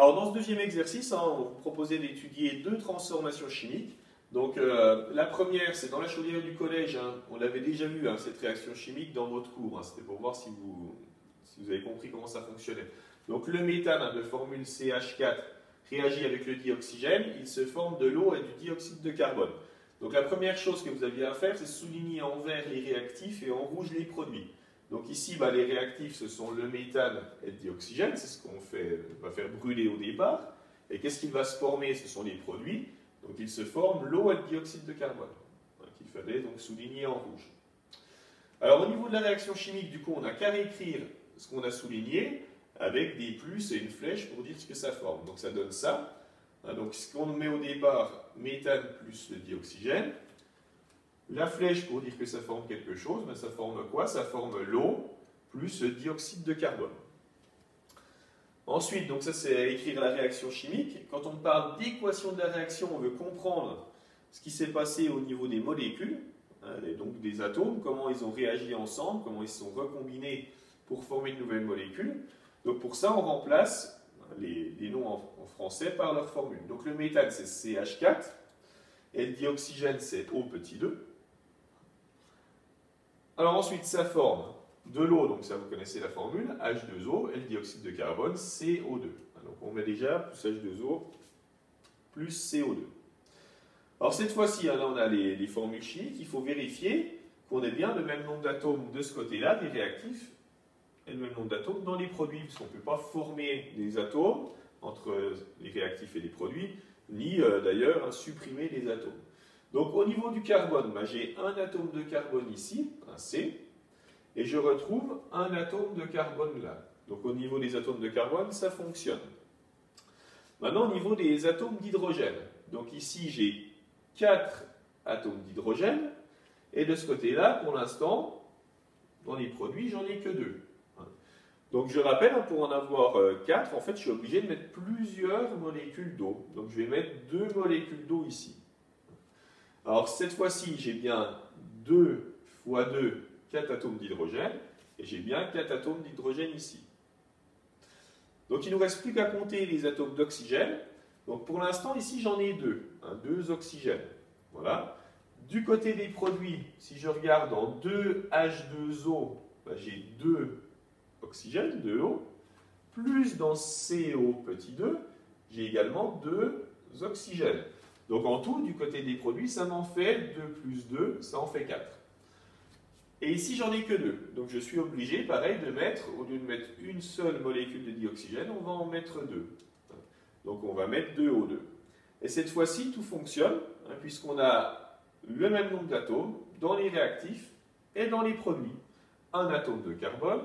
Alors dans ce deuxième exercice, on vous proposait d'étudier deux transformations chimiques. Donc la première, c'est dans la chaudière du collège. On l'avait déjà vu, cette réaction chimique dans votre cours. C'était pour voir si vous avez compris comment ça fonctionnait. Donc le méthane de formule CH4 réagit avec le dioxygène. Il se forme de l'eau et du dioxyde de carbone. Donc la première chose que vous aviez à faire, c'est souligner en vert les réactifs et en rouge les produits. Donc ici, les réactifs, ce sont le méthane et le dioxygène, c'est ce qu'on va faire brûler au départ. Et qu'est-ce qu'il va se former? Ce sont les produits. Donc il se forme l'eau et le dioxyde de carbone, qu'il fallait donc souligner en rouge. Alors au niveau de la réaction chimique, du coup, on n'a qu'à réécrire ce qu'on a souligné avec des plus et une flèche pour dire ce que ça forme. Donc ça donne ça. Donc ce qu'on met au départ, méthane plus le dioxygène. La flèche pour dire que ça forme quelque chose, ça forme quoi? Ça forme l'eau plus le dioxyde de carbone. Ensuite, donc ça c'est à écrire la réaction chimique. Quand on parle d'équation de la réaction, on veut comprendre ce qui s'est passé au niveau des molécules, et donc des atomes, comment ils ont réagi ensemble, comment ils se sont recombinés pour former de nouvelles molécules. Donc pour ça, on remplace les noms en français par leur formule. Donc le méthane c'est CH4, et le dioxygène c'est O petit 2. Alors ensuite, ça forme de l'eau, donc ça vous connaissez la formule, H2O, et le dioxyde de carbone, CO2. Donc on met déjà plus H2O plus CO2. Alors cette fois-ci, là on a les formules chimiques, il faut vérifier qu'on ait bien le même nombre d'atomes de ce côté-là, des réactifs, et le même nombre d'atomes dans les produits, parce qu'on ne peut pas former des atomes entre les réactifs et les produits, ni d'ailleurs supprimer les atomes. Donc au niveau du carbone, j'ai un atome de carbone ici, un C, et je retrouve un atome de carbone là. Donc au niveau des atomes de carbone, ça fonctionne. Maintenant au niveau des atomes d'hydrogène, donc ici j'ai 4 atomes d'hydrogène, et de ce côté-là, pour l'instant, dans les produits, j'en ai que 2. Donc je rappelle, pour en avoir 4, en fait je suis obligé de mettre plusieurs molécules d'eau. Donc je vais mettre 2 molécules d'eau ici. Alors cette fois-ci, j'ai bien 2 fois 2, 4 atomes d'hydrogène, et j'ai bien 4 atomes d'hydrogène ici. Donc il ne nous reste plus qu'à compter les atomes d'oxygène. Donc pour l'instant, ici j'en ai 2, 2 oxygènes. Voilà. Du côté des produits, si je regarde en 2 H2O, j'ai 2 oxygènes, 2O, plus dans CO petit 2, j'ai également 2 oxygènes. Donc en tout, du côté des produits, ça m'en fait 2 plus 2, ça en fait 4. Et ici, j'en ai que 2. Donc je suis obligé, pareil, de mettre, au lieu de mettre une seule molécule de dioxygène, on va en mettre 2. Donc on va mettre 2O2. Et cette fois-ci, tout fonctionne, puisqu'on a le même nombre d'atomes dans les réactifs et dans les produits. Un atome de carbone,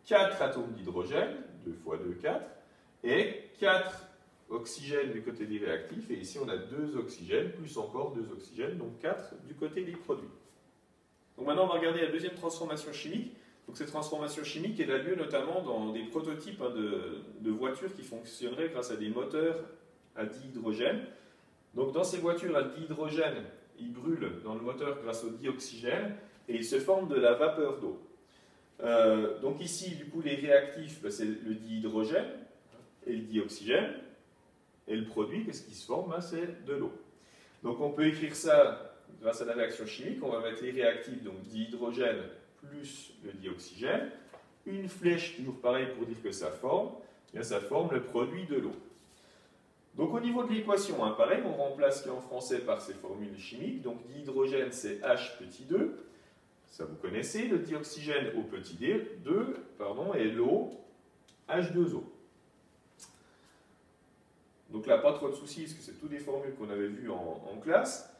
4 atomes d'hydrogène, 2 fois 2, 4, et 4 oxygène du côté des réactifs, et ici on a 2 oxygènes, plus encore 2 oxygènes, donc 4 du côté des produits. Donc maintenant on va regarder la deuxième transformation chimique. Donc cette transformation chimique, elle a lieu notamment dans des prototypes de voitures qui fonctionneraient grâce à des moteurs à dihydrogène. Donc dans ces voitures à dihydrogène, ils brûlent dans le moteur grâce au dioxygène, et ils se forment de la vapeur d'eau. Donc ici, du coup, les réactifs, c'est le dihydrogène et le dioxygène. Et le produit, qu'est-ce qui se forme? C'est de l'eau. Donc on peut écrire ça grâce à la réaction chimique. On va mettre les réactifs, donc dihydrogène plus le dioxygène. Une flèche, toujours pareil, pour dire que ça forme. Bien, ça forme le produit de l'eau. Donc au niveau de l'équation, pareil, on remplace ce qui est en français par ces formules chimiques. Donc dihydrogène, c'est H petit 2. Ça vous connaissez. Le dioxygène au petit 2, et l'eau, H2O. Donc là, pas trop de soucis, parce que c'est toutes des formules qu'on avait vues en classe.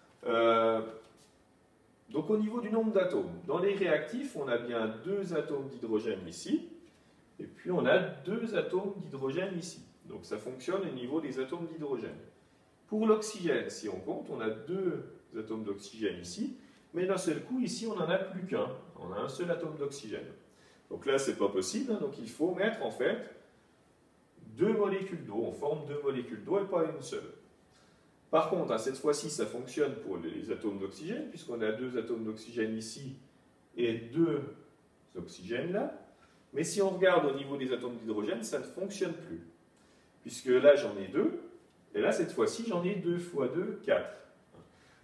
Donc au niveau du nombre d'atomes, dans les réactifs, on a bien 2 atomes d'hydrogène ici, et puis on a 2 atomes d'hydrogène ici. Donc ça fonctionne au niveau des atomes d'hydrogène. Pour l'oxygène, si on compte, on a 2 atomes d'oxygène ici, mais d'un seul coup, ici, on n'en a plus qu'un. On a un seul atome d'oxygène. Donc là, c'est pas possible, donc il faut mettre en fait 2 molécules d'eau. On forme 2 molécules d'eau et pas une seule. Par contre, cette fois-ci, ça fonctionne pour les atomes d'oxygène, puisqu'on a 2 atomes d'oxygène ici et 2 oxygènes là. Mais si on regarde au niveau des atomes d'hydrogène, ça ne fonctionne plus. puisque là j'en ai 2, et là cette fois-ci j'en ai 2 fois 2, 4.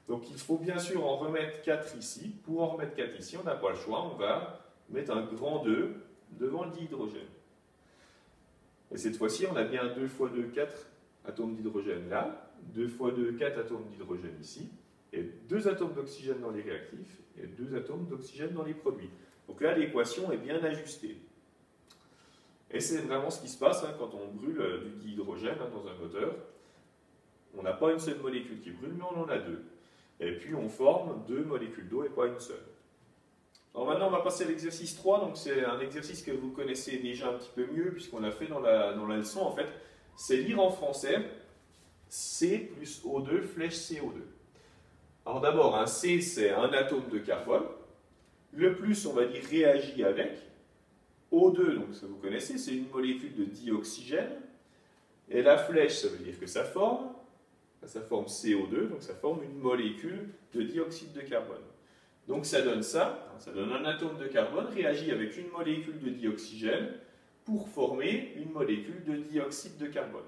Donc il faut bien sûr en remettre 4 ici. Pour en remettre 4 ici, on n'a pas le choix, on va mettre un grand 2 devant le dihydrogène. Et cette fois-ci, on a bien 2 fois 2, 4 atomes d'hydrogène là, 2 fois 2, 4 atomes d'hydrogène ici, et 2 atomes d'oxygène dans les réactifs, et 2 atomes d'oxygène dans les produits. Donc là, l'équation est bien ajustée. Et c'est vraiment ce qui se passe quand on brûle du dihydrogène dans un moteur. On n'a pas une seule molécule qui brûle, mais on en a 2. Et puis on forme 2 molécules d'eau et pas une seule. Alors maintenant, on va passer à l'exercice 3. Donc c'est un exercice que vous connaissez déjà un petit peu mieux, puisqu'on l'a fait dans la leçon. En fait, c'est lire en français C plus O2 flèche CO2. Alors d'abord, un C, c'est un atome de carbone. Le plus, on va dire, réagit avec. O2, donc ça vous connaissez, c'est une molécule de dioxygène. Et la flèche, ça veut dire que ça forme CO2, donc ça forme une molécule de dioxyde de carbone. Donc ça donne ça, ça donne un atome de carbone réagit avec une molécule de dioxygène pour former une molécule de dioxyde de carbone.